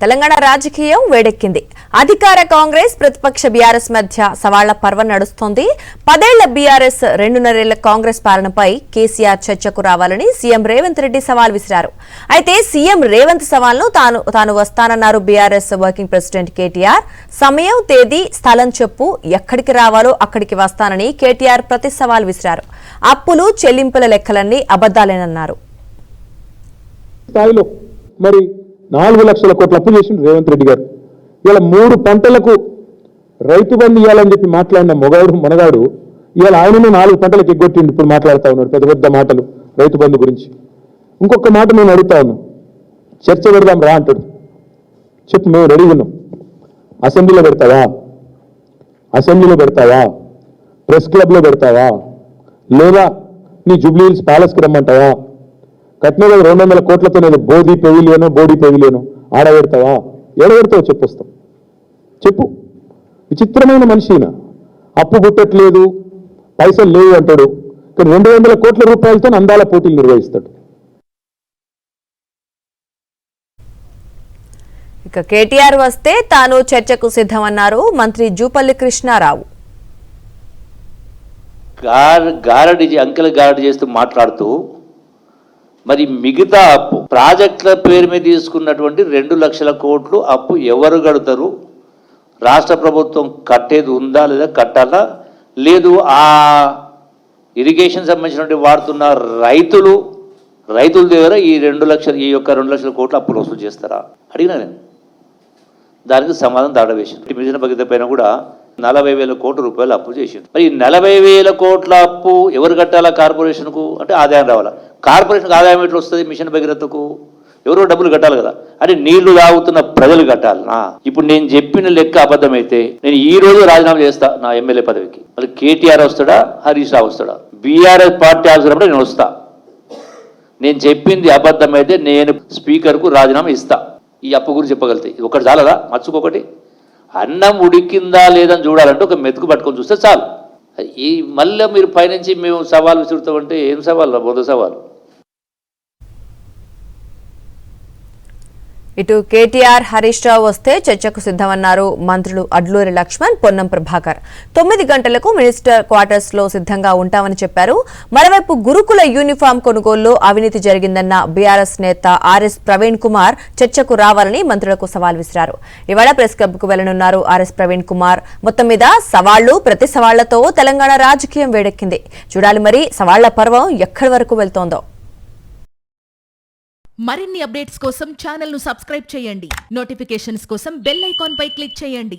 తెలంగాణ రాజకీయం వేడెక్కింది. అధికార కాంగ్రెస్ ప్రతిపక్ష బీఆర్ఎస్ మధ్య సవాళ్ల పర్వం నడుస్తోంది. 10 ఏళ్ల బీఆర్ఎస్ 2.5 ఏళ్ల కాంగ్రెస్ పాలనపై కేసీఆర్ చర్చకు రావాలని సీఎం రేవంత్ రెడ్డి సవాల్ విసిరారు. అయితే సీఎం రేవంత్ సవాల్ను తాను వస్తానన్నారు బీఆర్ఎస్ వర్కింగ్ ప్రెసిడెంట్ కేటీఆర్. సమయం, తేదీ, స్థలం చెప్పు, ఎక్కడికి రావాలో అక్కడికి వస్తానని కేటీఆర్ ప్రతి సవాల్ విసిరారు. అప్పులు, చెల్లింపుల లెక్కలన్నీ అబద్దాలేనన్నారు. 4 లక్షల కోట్ల అప్పు చేసిండు రేవంత్ రెడ్డి గారు. ఇలా 3 పంటలకు రైతు బంధు ఇవ్వాలని చెప్పి మాట్లాడిన మనగాడు ఇవాళ ఆయననే 4 పంటలకు ఎగ్గొట్టిండు. ఇప్పుడు మాట్లాడుతూ ఉన్నాడు పెద్ద పెద్ద మాటలు రైతు బంధు గురించి. ఇంకొక మాట నేను అడుగుతా ఉన్నాను, చర్చ పెడదాం రా అంటాడు. చెప్పు, మేము రెడీ ఉన్నాం. అసెంబ్లీలో పెడతావా, ప్రెస్ క్లబ్లో పెడతావా, లేదా నీ జూబ్లీ హిల్స్ ప్యాలెస్కి రమ్మంటావా? కట్టిన 200 కోట్లతో నేను బోడీ పెవిలియను ఆడబెడతావా? ఏడబెడతావు చెప్పొస్తాం. చెప్పు. విచిత్రమైన మనిషి ఈయన. అప్పు పుట్టట్లేదు, పైసలు లేవు అంటాడు, కానీ 200 కోట్ల రూపాయలతో అందాల పోటీలు నిర్వహిస్తాడు. ఇక కేటీఆర్ వస్తే తాను చర్చకు సిద్ధమన్నారు మంత్రి జూపల్లి కృష్ణారావు. అంకెల గారడి చేస్తూ మాట్లాడుతూ మరి మిగతా అప్పు ప్రాజెక్టుల పేరు మీద తీసుకున్నటువంటి 2 లక్షల కోట్లు అప్పు ఎవరు కడతారు? రాష్ట్ర ప్రభుత్వం కట్టేది ఉందా లేదా కట్టాలా లేదు? ఆ ఇరిగేషన్ సంబంధించినటువంటి వాడుతున్న రైతుల దగ్గర ఈ 2 లక్షల కోట్లు అప్పులు వసూలు చేస్తారా అడిగినా నేను. దానికి సమాధానం దాడవేసింది. మిషన్ భగీరథ పైన కూడా 40,000 కోట్ల రూపాయలు అప్పు చేసింది. మరి 40,000 కోట్ల అప్పు ఎవరు కట్టాలా? కార్పొరేషన్కు అంటే ఆదాయం రావాలా? కార్పొరేషన్కి ఆదాయం ఎట్లా వస్తుంది? మిషన్ భగీరథకు ఎవరో డబ్బులు కట్టాలి కదా. అంటే నీళ్లు తాగుతున్న ప్రజలు కట్టాలనా? ఇప్పుడు నేను చెప్పిన లెక్క అబద్ధమైతే నేను ఈ రోజు రాజీనామా చేస్తా నా ఎమ్మెల్యే పదవికి. మళ్ళీ కేటీఆర్ వస్తాడా, హరీష్ రావు వస్తాడా? బీఆర్ఎస్ పార్టీ ఆఫీసర్ నేను వస్తా. నేను చెప్పింది అబద్ధమైతే నేను స్పీకర్కు రాజీనామా ఇస్తా. ఈ అప్పు గురించి చెప్పగలుగుతాయి. ఇది ఒకటి చాలదా? మచ్చుకొకటి అన్నం ఉడికిందా లేదని చూడాలంటే ఒక మెతుకు పట్టుకొని చూస్తే చాలు. ఈ మళ్ళీ మీరు పైనుంచి మేము సవాల్ విసురుతామంటే ఏం సవాల్? బొంద సవాలు. ఇటు కేటీఆర్, హరీష్ రావు వస్తే చర్చకు సిద్ధమన్నారు మంత్రులు అడ్లూరి లక్ష్మణ్, పొన్నం ప్రభాకర్. 9 గంటలకు మినిస్టర్ క్వార్టర్స్ లో సిద్ధంగా ఉంటామని చెప్పారు. మరోవైపు గురుకుల యూనిఫామ్ కొనుగోలులో అవినీతి జరిగిందన్న బీఆర్ఎస్ నేత ఆర్ఎస్ ప్రవీణ్ కుమార్ చర్చకు రావాలని మంత్రులకు సవాల్ విసిరారు. ఇవాళ ప్రెస్ క్లబ్ కు వెళ్లనున్నారు ఆర్ఎస్ ప్రవీణ్ కుమార్. మొత్తం మీద సవాళ్లు, ప్రతి సవాళ్లతో తెలంగాణ రాజకీయం వేడెక్కింది. చూడాలి మరి సవాళ్ల పర్వం ఎక్కడి వరకు వెళ్తోందో. మరిన్ని అప్డేట్స్ కోసం ఛానల్ ను సబ్స్క్రైబ్ చేయండి. నోటిఫికేషన్స్ కోసం బెల్ ఐకాన్ పై క్లిక్ చేయండి.